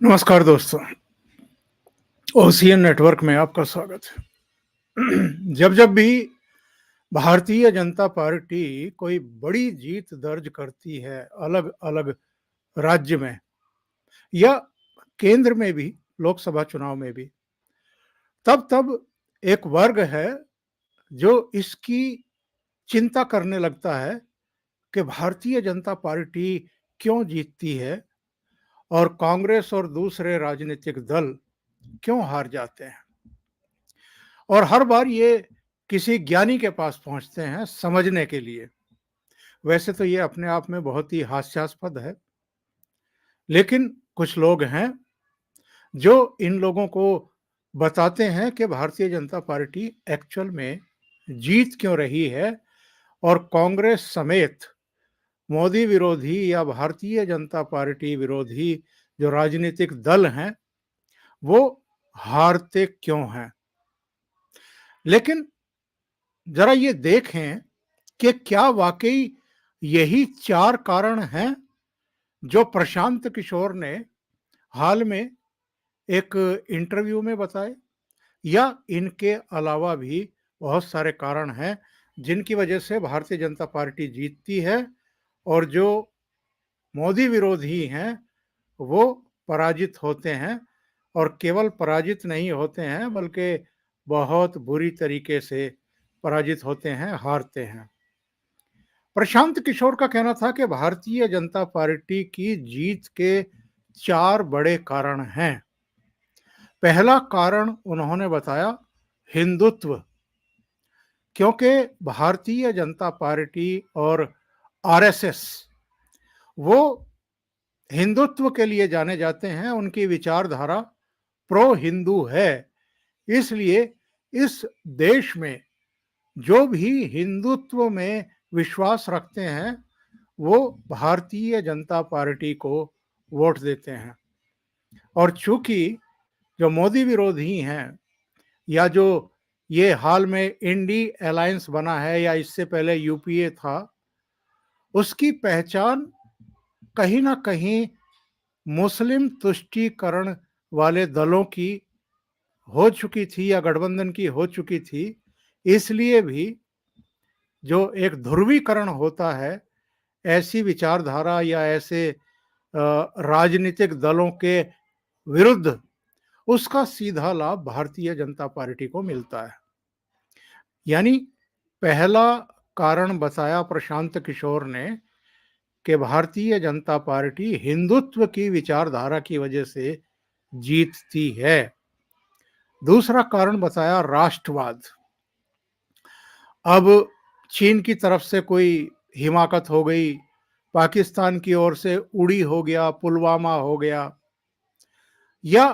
नमस्कार दोस्तों, ocean network में आपका स्वागत है। जब जब भी भारतीय जनता पार्टी कोई बड़ी जीत दर्ज करती है अलग अलग राज्य में या केंद्र में भी, लोकसभा चुनाव में भी, तब तब एक वर्ग है जो इसकी चिंता करने लगता है कि भारतीय जनता पार्टी क्यों जीतती है और कांग्रेस और दूसरे राजनीतिक दल क्यों हार जाते हैं। और हर बार ये किसी ज्ञानी के पास पहुंचते हैं समझने के लिए। वैसे तो ये अपने आप में बहुत ही हास्यास्पद है, लेकिन कुछ लोग हैं जो इन लोगों को बताते हैं कि भारतीय जनता पार्टी एक्चुअल में जीत क्यों रही है और कांग्रेस समेत मोदी विरोधी या भारतीय जनता पार्टी विरोधी जो राजनीतिक दल हैं वो हारते क्यों हैं। लेकिन जरा ये देखें कि क्या वाकई यही चार कारण हैं जो प्रशांत किशोर ने हाल में एक इंटरव्यू में बताए, या इनके अलावा भी बहुत सारे कारण हैं जिनकी वजह से भारतीय जनता पार्टी जीतती है और जो मोदी विरोधी हैं वो पराजित होते हैं। और केवल पराजित नहीं होते हैं बल्कि बहुत बुरी तरीके से पराजित होते हैं, हारते हैं। प्रशांत किशोर का कहना था कि भारतीय जनता पार्टी की जीत के चार बड़े कारण हैं। पहला कारण उन्होंने बताया हिंदुत्व, क्योंकि भारतीय जनता पार्टी और आरएसएस वो हिंदुत्व के लिए जाने जाते हैं। उनकी विचारधारा प्रो हिंदू है, इसलिए इस देश में जो भी हिंदुत्व में विश्वास रखते हैं वो भारतीय जनता पार्टी को वोट देते हैं। और चूंकि जो मोदी विरोधी हैं या जो ये हाल में इंडी अलायंस बना है या इससे पहले यूपीए था, उसकी पहचान कहीं ना कहीं मुस्लिम तुष्टीकरण वाले दलों की हो चुकी थी या गठबंधन की हो चुकी थी। इसलिए भी जो एक ध्रुवीकरण होता है ऐसी विचारधारा या ऐसे राजनीतिक दलों के विरुद्ध, उसका सीधा लाभ भारतीय जनता पार्टी को मिलता है। यानी पहला कारण बताया प्रशांत किशोर ने कि भारतीय जनता पार्टी हिंदुत्व की विचारधारा की वजह से जीतती है। दूसरा कारण बताया राष्ट्रवाद। अब चीन की तरफ से कोई हिमाकत हो गई, पाकिस्तान की ओर से उड़ी हो गया, पुलवामा हो गया, या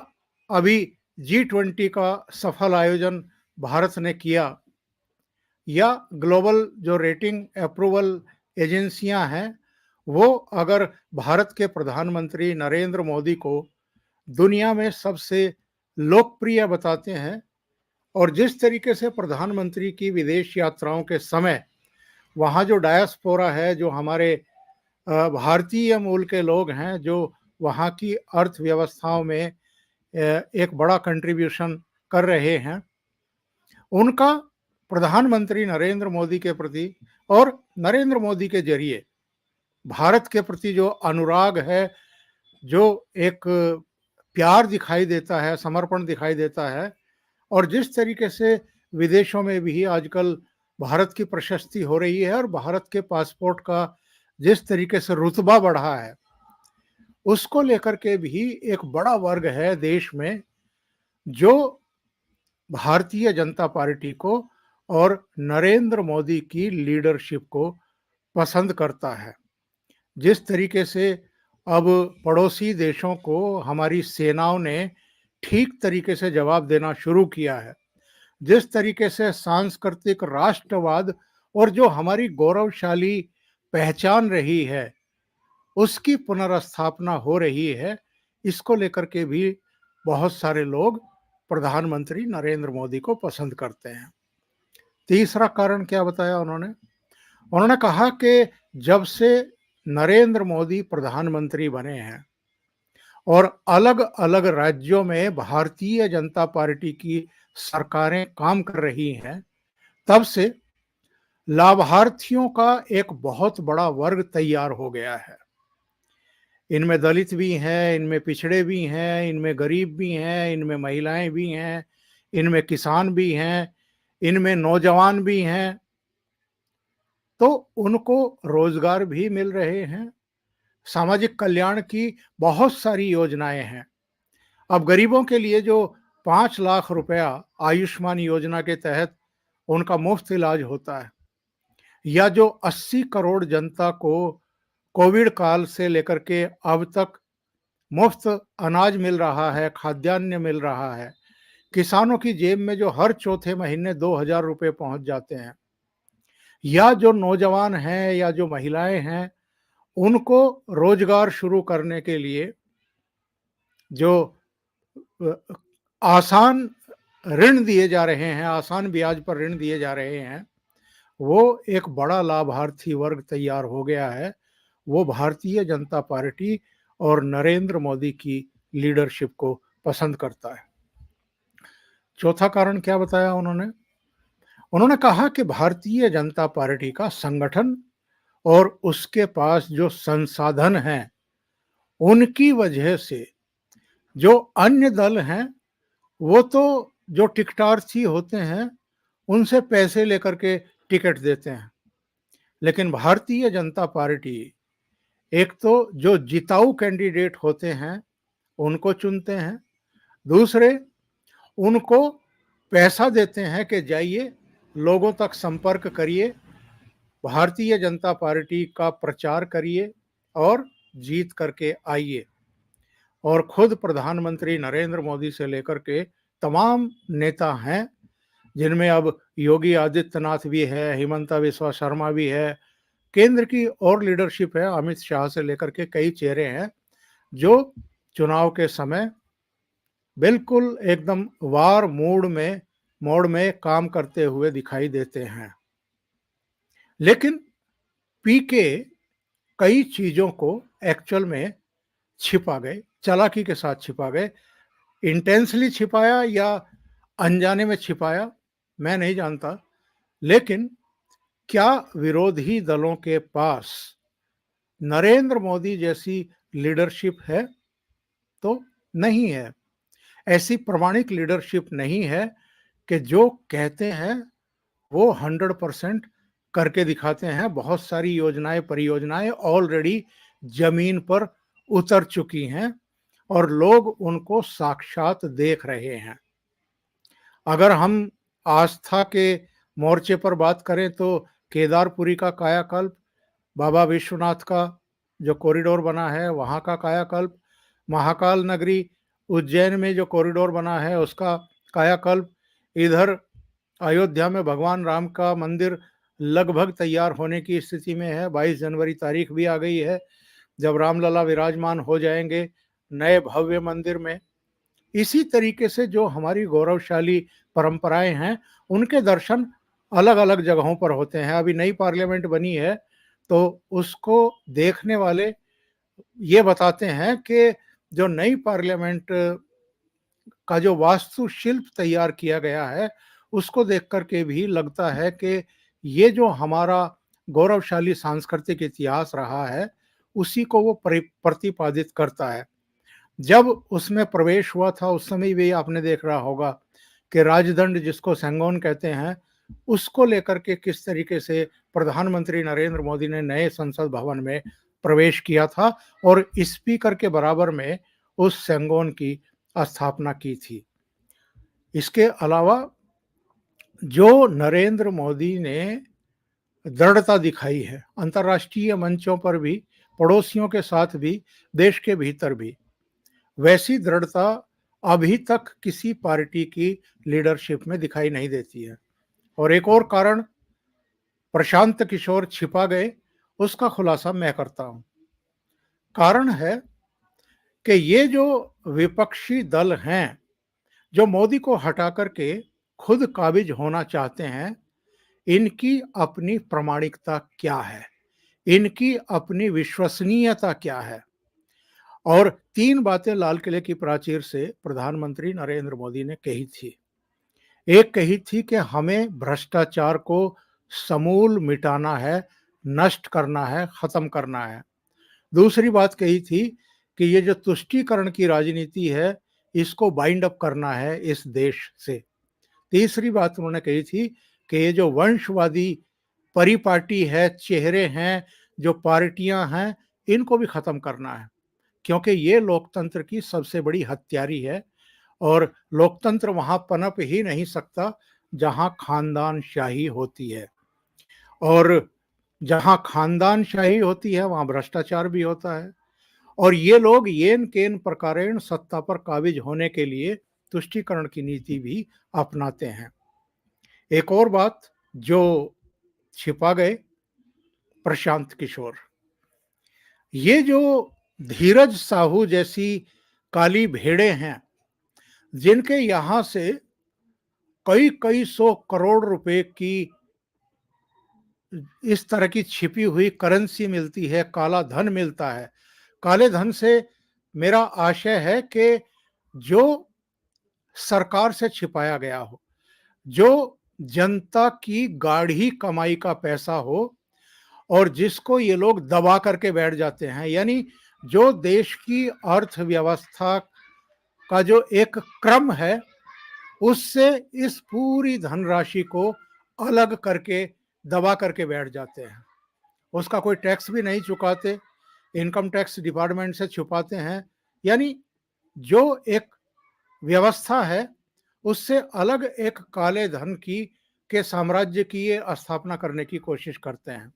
अभी G20 का सफल आयोजन भारत ने किया, या ग्लोबल जो रेटिंग अप्रूवल एजेंसियां हैं वो अगर भारत के प्रधानमंत्री नरेंद्र मोदी को दुनिया में सबसे लोकप्रिय बताते हैं, और जिस तरीके से प्रधानमंत्री की विदेश यात्राओं के समय वहाँ जो डायस्पोरा है, जो हमारे भारतीय मूल के लोग हैं जो वहाँ की अर्थव्यवस्थाओं में एक बड़ा कंट्रीब्यूशन कर रहे हैं, उनका प्रधानमंत्री नरेंद्र मोदी के प्रति और नरेंद्र मोदी के जरिए भारत के प्रति जो अनुराग है, जो एक प्यार दिखाई देता है, समर्पण दिखाई देता है, और जिस तरीके से विदेशों में भी आजकल भारत की प्रशस्ति हो रही है और भारत के पासपोर्ट का जिस तरीके से रुतबा बढ़ा है, उसको लेकर के भी एक बड़ा वर्ग है देश में जो भारतीय जनता पार्टी को और नरेंद्र मोदी की लीडरशिप को पसंद करता है। जिस तरीके से अब पड़ोसी देशों को हमारी सेनाओं ने ठीक तरीके से जवाब देना शुरू किया है, जिस तरीके से सांस्कृतिक राष्ट्रवाद और जो हमारी गौरवशाली पहचान रही है उसकी पुनर्स्थापना हो रही है, इसको लेकर के भी बहुत सारे लोग प्रधानमंत्री नरेंद्र मोदी को पसंद करते हैं। तीसरा कारण क्या बताया उन्होंने? उन्होंने कहा कि जब से नरेंद्र मोदी प्रधानमंत्री बने हैं और अलग-अलग राज्यों में भारतीय जनता पार्टी की सरकारें काम कर रही हैं, तब से लाभार्थियों का एक बहुत बड़ा वर्ग तैयार हो गया है। इनमें दलित भी हैं, इनमें पिछड़े भी हैं, इनमें गरीब भी हैं, इनमें महिलाएं भी हैं, इनमें किसान भी हैं, इनमें नौजवान भी हैं। तो उनको रोजगार भी मिल रहे हैं। सामाजिक कल्याण की बहुत सारी योजनाएं हैं। अब गरीबों के लिए जो 5 लाख रुपया आयुष्मान योजना के तहत उनका मुफ्त इलाज होता है, या जो 80 करोड़ जनता को कोविड काल से लेकर के अब तक मुफ्त अनाज मिल रहा है, खाद्यान्न मिल रहा है, किसानों की जेब में जो हर चौथे महीने 2,000 रुपए पहुंच जाते हैं, या जो नौजवान हैं या जो महिलाएं हैं, उनको रोजगार शुरू करने के लिए जो अ, आसान ऋण दिए जा रहे हैं, आसान ब्याज पर ऋण दिए जा रहे हैं, वो एक बड़ा लाभार्थी वर्ग तैयार हो गया है। वो भारतीय जनता पार्टी और नरेंद्र मोदी की लीडरशिप को पसंद करता है। चौथा कारण क्या बताया उन्होंने? उन्होंने कहा कि भारतीय जनता पार्टी का संगठन और उसके पास जो संसाधन हैं, उनकी वजह से जो अन्य दल हैं, वो तो जो टिकटार्थी होते हैं, उनसे पैसे लेकर के टिकट देते हैं। लेकिन भारतीय जनता पार्टी एक तो जो जिताऊ कैंडिडेट होते हैं, उनको चुनते हैं। दूसरे, उनको पैसा देते हैं कि जाइए, लोगों तक संपर्क करिए, भारतीय जनता पार्टी का प्रचार करिए और जीत करके आइए। और खुद प्रधानमंत्री नरेंद्र मोदी से लेकर के तमाम नेता हैं, जिनमें अब योगी आदित्यनाथ भी है, हिमंता बिस्वा शर्मा भी है, केंद्र की और लीडरशिप है, अमित शाह से लेकर के कई चेहरे हैं, जो चुनाव के समय बिल्कुल एकदम वार मोड में काम करते हुए दिखाई देते हैं। लेकिन पीके कई चीजों को एक्चुअल में छिपा गए, चालाकी के साथ छिपा गए। इंटेंसली छिपाया या अनजाने में छिपाया, मैं नहीं जानता। लेकिन क्या विरोधी दलों के पास नरेंद्र मोदी जैसी लीडरशिप है? तो नहीं है। ऐसी प्रामाणिक लीडरशिप नहीं है कि जो कहते हैं वो 100% करके दिखाते हैं। बहुत सारी योजनाएं, परियोजनाएं ऑलरेडी जमीन पर उतर चुकी हैं और लोग उनको साक्षात देख रहे हैं। अगर हम आस्था के मोर्चे पर बात करें तो केदारपुरी का कायाकल्प, बाबा विश्वनाथ का जो कॉरिडोर बना है वहाँ का कायाकल्प, महाकाल नगरी उज्जैन में जो कॉरिडोर बना है उसका कायाकल्प, इधर अयोध्या में भगवान राम का मंदिर लगभग तैयार होने की स्थिति में है। 22 जनवरी तारीख भी आ गई है जब रामलला विराजमान हो जाएंगे नए भव्य मंदिर में। इसी तरीके से जो हमारी गौरवशाली परंपराएं हैं, उनके दर्शन अलग अलग जगहों पर होते हैं। अभी नई पार्लियामेंट बनी है तो उसको देखने वाले ये बताते हैं कि जो नई पार्लियामेंट का जो वास्तुशिल्प तैयार किया गया है, उसको देख कर के भी लगता है कि ये जो हमारा गौरवशाली सांस्कृतिक इतिहास रहा है, उसी को वो प्रतिपादित करता है। जब उसमें प्रवेश हुआ था उस समय भी आपने देख रहा होगा कि राजदंड, जिसको सेंगोन कहते हैं, उसको लेकर के किस तरीके से प्रधानमंत्री नरेंद्र मोदी ने नए संसद भवन में प्रवेश किया था और स्पीकर के बराबर में उस सेंगोन की स्थापना की थी। इसके अलावा जो नरेंद्र मोदी ने दृढ़ता दिखाई है अंतर्राष्ट्रीय मंचों पर भी, पड़ोसियों के साथ भी, देश के भीतर भी, वैसी दृढ़ता अभी तक किसी पार्टी की लीडरशिप में दिखाई नहीं देती है। और एक और कारण प्रशांत किशोर छिपा गए, उसका खुलासा मैं करता हूं। कारण है कि ये जो विपक्षी दल हैं, जो मोदी को हटा करके खुद काबिज होना चाहते हैं, इनकी अपनी प्रामाणिकता क्या है, इनकी अपनी विश्वसनीयता क्या है। और 3 बातें लाल किले की प्राचीर से प्रधानमंत्री नरेंद्र मोदी ने कही थी। एक कही थी कि हमें भ्रष्टाचार को समूल मिटाना है, नष्ट करना है, खत्म करना है। दूसरी बात कही थी कि ये जो तुष्टीकरण की राजनीति है, इसको बाइंड अप करना है इस देश से। तीसरी बात उन्होंने कही थी कि ये जो वंशवादी परिपाटी है, चेहरे हैं, जो पार्टियां हैं, इनको भी खत्म करना है, क्योंकि ये लोकतंत्र की सबसे बड़ी हत्यारी है और लोकतंत्र वहां पनप ही नहीं सकता जहां खानदानशाही होती है। और जहां खानदानशाही होती है वहां भ्रष्टाचार भी होता है। और ये लोग येन केन प्रकारेण सत्ता पर काबिज होने के लिए तुष्टीकरण की नीति भी अपनाते हैं। एक और बात जो छिपा गए, प्रशांत किशोर। ये जो धीरज साहू जैसी काली भेड़ें हैं, जिनके यहां से कई कई सौ करोड़ रुपए की इस तरह की छिपी हुई करेंसी मिलती है, काला धन मिलता है। काले धन से मेरा आशय है कि जो सरकार से छिपाया गया हो, जो जनता की गाढ़ी कमाई का पैसा हो और जिसको ये लोग दबा करके बैठ जाते हैं, यानी जो देश की अर्थव्यवस्था का जो एक क्रम है, उससे इस पूरी धनराशि को अलग करके दबा करके बैठ जाते हैं। उसका कोई टैक्स भी नहीं चुकाते, इनकम टैक्स डिपार्टमेंट से छुपाते हैं। यानी जो एक व्यवस्था है, उससे अलग एक काले धन की के साम्राज्य की ये स्थापना करने की कोशिश करते हैं।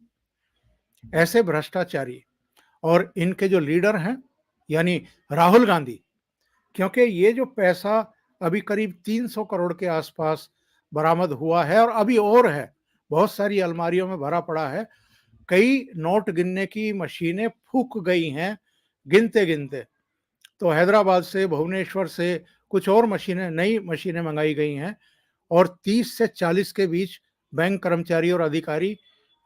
ऐसे भ्रष्टाचारी और इनके जो लीडर हैं, यानी राहुल गांधी, क्योंकि ये जो पैसा अभी करीब 300 करोड़ के आसपास बरामद हुआ है और अभी और है, बहुत सारी अलमारियों में भरा पड़ा है। कई नोट गिनने की मशीनें फूक गई हैं गिनते गिनते। तो हैदराबाद से, भुवनेश्वर से कुछ और मशीनें, नई मशीनें मंगाई गई हैं और 30 से 40 के बीच बैंक कर्मचारी और अधिकारी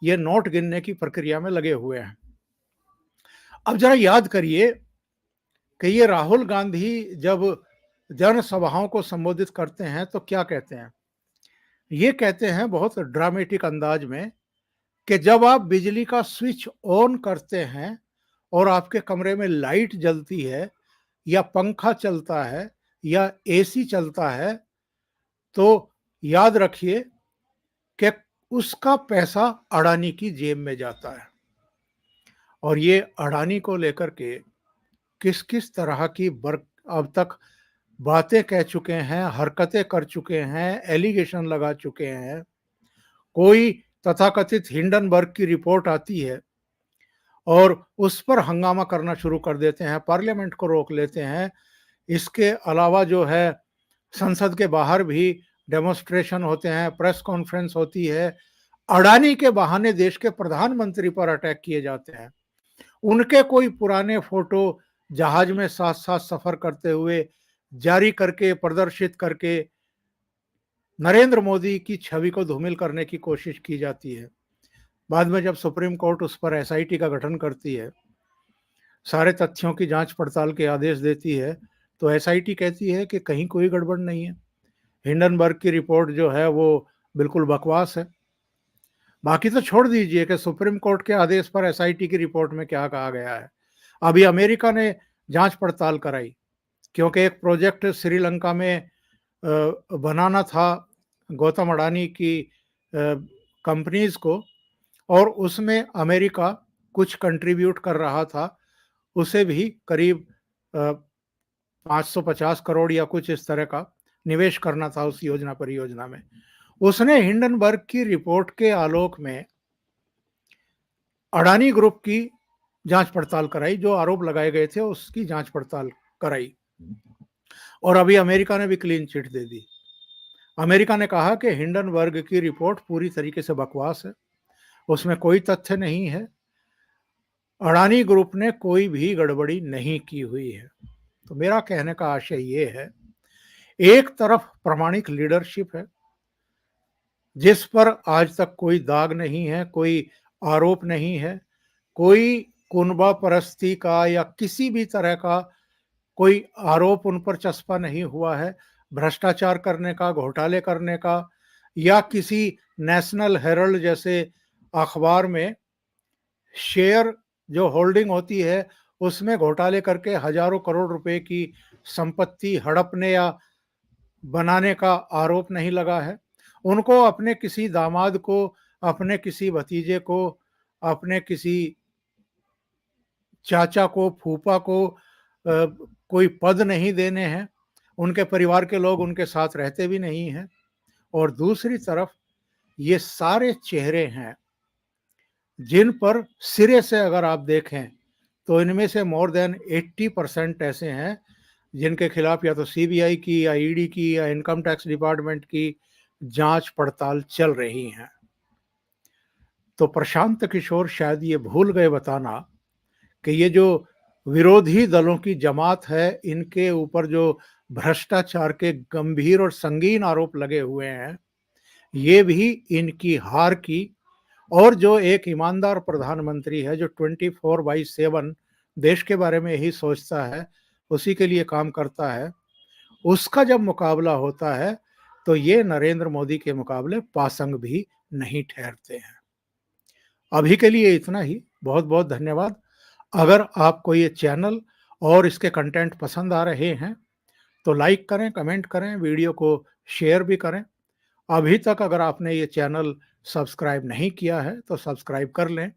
ये नोट गिनने की प्रक्रिया में लगे हुए हैं। अब जरा याद करिए कि ये राहुल गांधी जब जनसभाओं को संबोधित करते हैं तो क्या कहते हैं? ये कहते हैं बहुत ड्रामेटिक अंदाज में कि जब आप बिजली का स्विच ऑन करते हैं और आपके कमरे में लाइट जलती है या पंखा चलता है या एसी चलता है, तो याद रखिए कि उसका पैसा अडानी की जेब में जाता है। और ये अडानी को लेकर के किस किस तरह की अब तक बातें कह चुके हैं, हरकतें कर चुके हैं, एलिगेशन लगा चुके हैं। कोई तथाकथित हिंडनबर्ग की रिपोर्ट आती है और उस पर हंगामा करना शुरू कर देते हैं, पार्लियामेंट को रोक लेते हैं। इसके अलावा जो है संसद के बाहर भी डेमोन्स्ट्रेशन होते हैं, प्रेस कॉन्फ्रेंस होती है। अडानी के बहाने देश के प्रधानमंत्री पर अटैक किए जाते हैं। उनके कोई पुराने फोटो जहाज में साथ साथ सफर करते हुए जारी करके, प्रदर्शित करके नरेंद्र मोदी की छवि को धूमिल करने की कोशिश की जाती है। बाद में जब सुप्रीम कोर्ट उस पर एसआईटी का गठन करती है, सारे तथ्यों की जांच पड़ताल के आदेश देती है, तो एसआईटी कहती है कि कहीं कोई गड़बड़ नहीं है, हिंडनबर्ग की रिपोर्ट जो है वो बिल्कुल बकवास है। बाकी तो छोड़ दीजिए कि सुप्रीम कोर्ट के आदेश पर एसआईटी की रिपोर्ट में क्या कहा गया है। अभी अमेरिका ने जांच पड़ताल कराई, क्योंकि एक प्रोजेक्ट श्रीलंका में बनाना था गौतम अडानी की कंपनीज को, और उसमें अमेरिका कुछ कंट्रीब्यूट कर रहा था। उसे भी करीब 550 करोड़ या कुछ इस तरह का निवेश करना था उस परियोजना में। उसने हिंडनबर्ग की रिपोर्ट के आलोक में अडानी ग्रुप की जांच पड़ताल कराई, जो आरोप लगाए गए थे उसकी जांच पड़ताल कराई। और अभी अमेरिका ने भी क्लीन चिट दे दी। अमेरिका ने कहा कि हिंडनबर्ग की रिपोर्ट पूरी तरीके से बकवास है, उसमें कोई तथ्य नहीं है, अडानी ग्रुप ने कोई भी गड़बड़ी नहीं की हुई है। तो मेरा कहने का आशय ये है, एक तरफ प्रामाणिक लीडरशिप है जिस पर आज तक कोई दाग नहीं है, कोई आरोप नहीं है, कोई कुनबा परस्ती का या किसी भी तरह का कोई आरोप उन पर चस्पा नहीं हुआ है, भ्रष्टाचार करने का, घोटाले करने का, या किसी नेशनल हेरल्ड जैसे अखबार में शेयर जो होल्डिंग होती है उसमें घोटाले करके हजारों करोड़ रुपए की संपत्ति हड़पने या बनाने का आरोप नहीं लगा है। उनको अपने किसी दामाद को, अपने किसी भतीजे को, अपने किसी चाचा को, फूफा को कोई पद नहीं देने हैं। उनके परिवार के लोग उनके साथ रहते भी नहीं हैं। और दूसरी तरफ ये सारे चेहरे हैं जिन पर सिरे से अगर आप देखें तो इनमें से मोर देन 80% ऐसे हैं जिनके खिलाफ या तो सीबीआई की या ईडी की या इनकम टैक्स डिपार्टमेंट की जांच पड़ताल चल रही हैं। तो प्रशांत किशोर शायद ये भूल गए बताना कि ये जो विरोधी दलों की जमात है, इनके ऊपर जो भ्रष्टाचार के गंभीर और संगीन आरोप लगे हुए हैं, ये भी इनकी हार की, और जो एक ईमानदार प्रधानमंत्री है जो 24/7 देश के बारे में ही सोचता है, उसी के लिए काम करता है, उसका जब मुकाबला होता है तो ये नरेंद्र मोदी के मुकाबले पासंग भी नहीं ठहरते हैं। अभी के लिए इतना ही। बहुत बहुत धन्यवाद। अगर आपको ये चैनल और इसके कंटेंट पसंद आ रहे हैं तो लाइक करें, कमेंट करें, वीडियो को शेयर भी करें। अभी तक अगर आपने ये चैनल सब्सक्राइब नहीं किया है तो सब्सक्राइब कर लें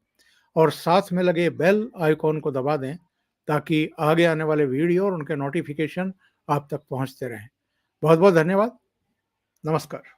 और साथ में लगे बेल आइकॉन को दबा दें ताकि आगे आने वाले वीडियो और उनके नोटिफिकेशन आप तक पहुंचते रहें। बहुत बहुत धन्यवाद। नमस्कार।